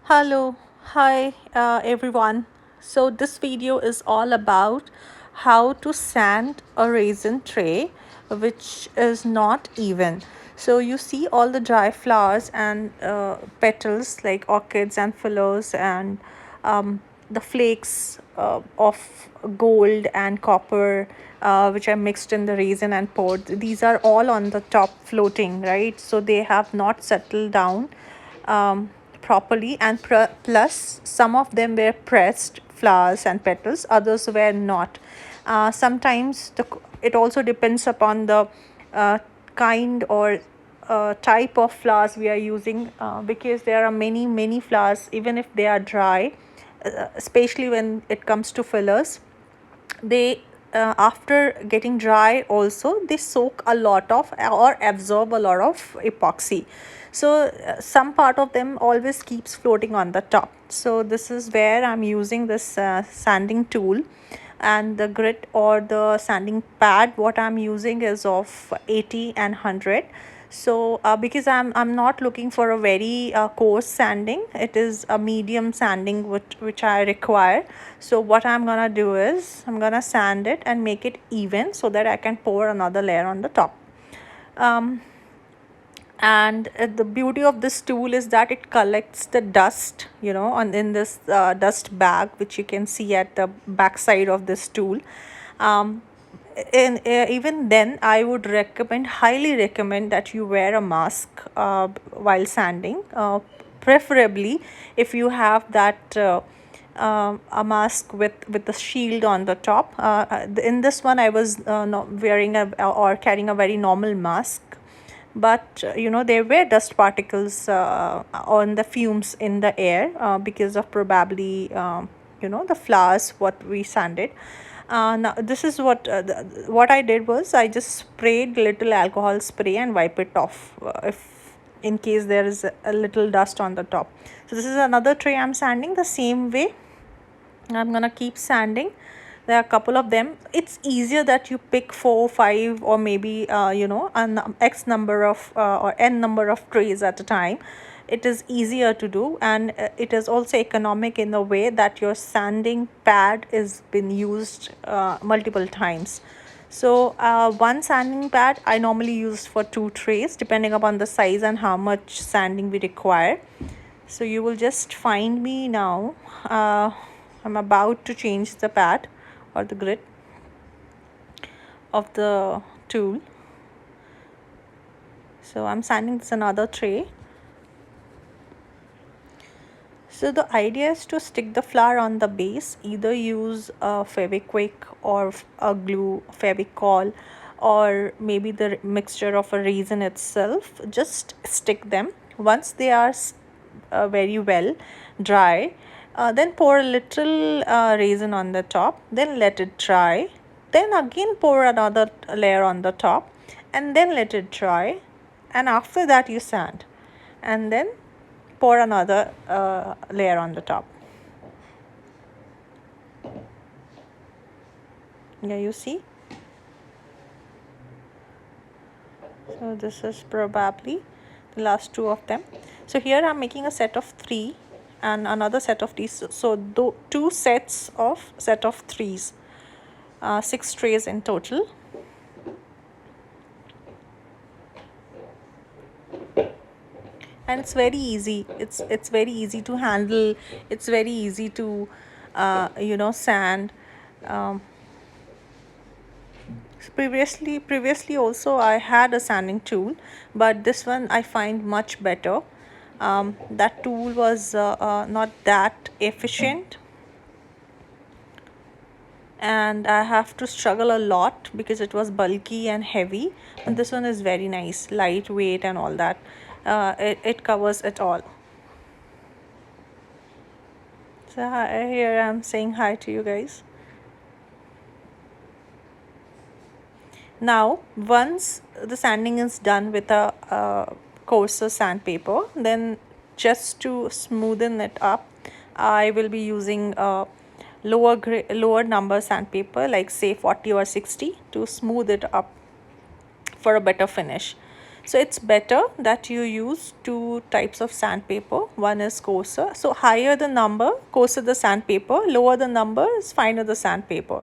Hello, hi everyone. So this video is all about how to sand a resin tray which is not even. So you see all the dry flowers and petals like orchids and fillers and the flakes of gold and copper which are mixed in the resin and poured. These are all on the top floating, right? So they have not settled down properly, and plus some of them were pressed flowers and petals, others were not. Sometimes it also depends upon the uh, kind or type of flowers we are using, because there are many flowers, even if they are dry, especially when it comes to fillers, they after getting dry also they soak a lot of or absorb a lot of epoxy. So some part of them always keeps floating on the top. So this is where I'm using this sanding tool, and the grit or the sanding pad what I'm using is of 80 and 100. So because I'm not looking for a very coarse sanding, it is a medium sanding which I require. So what I'm gonna do is I'm gonna sand it and make it even so that I can pour another layer on the top. And the beauty of this tool is that it collects the dust, on in this dust bag which you can see at the back side of this tool. um, and even then I would highly recommend that you wear a mask while sanding, preferably if you have that a mask with the shield on the top. In this one I was not wearing or carrying a very normal mask, but there were dust particles on the fumes in the air because of probably the flowers what we sanded. Now this is what I did was I just sprayed little alcohol spray and wipe it off if in case there is a little dust on the top. So this is another tray I'm sanding the same way. I'm gonna keep sanding. There are a couple of them. It's easier that you pick 4 5 or maybe an x number of or n number of trays at a time. It is easier to do, and it is also economic in the way that your sanding pad is been used multiple times. So one sanding pad I normally use for 2 trays depending upon the size and how much sanding we require. So you will just find me now. I'm about to change the pad or the grit of the tool. So I'm sanding this another tray. So the idea is to stick the flower on the base. Either use a Feviquick or a glue, Fevicol, or maybe the mixture of a resin itself. Just stick them. Once they are very well dry, then pour a little resin on the top. Then let it dry. Then again pour another layer on the top, and then let it dry. And after that you sand, and then pour another layer on the top. Yeah, you see. So this is probably the last two of them. So here I'm making a set of 3 and another set of these. So two sets of 3s, 6 trays in total. And it's very easy. It's very easy to handle. It's very easy to sand. um, previously also I had a sanding tool, but this one I find much better. That tool was not that efficient, and I have to struggle a lot because it was bulky and heavy. And this one is very nice, lightweight and all that. It covers it all. So here I'm saying hi to you guys. Now once the sanding is done with a coarser sandpaper, then just to smoothen it up I will be using a lower number sandpaper, like say 40 or 60, to smooth it up for a better finish. So it's better that you use two types of sandpaper. One is coarser. So higher the number, coarser the sandpaper, lower the number is finer the sandpaper.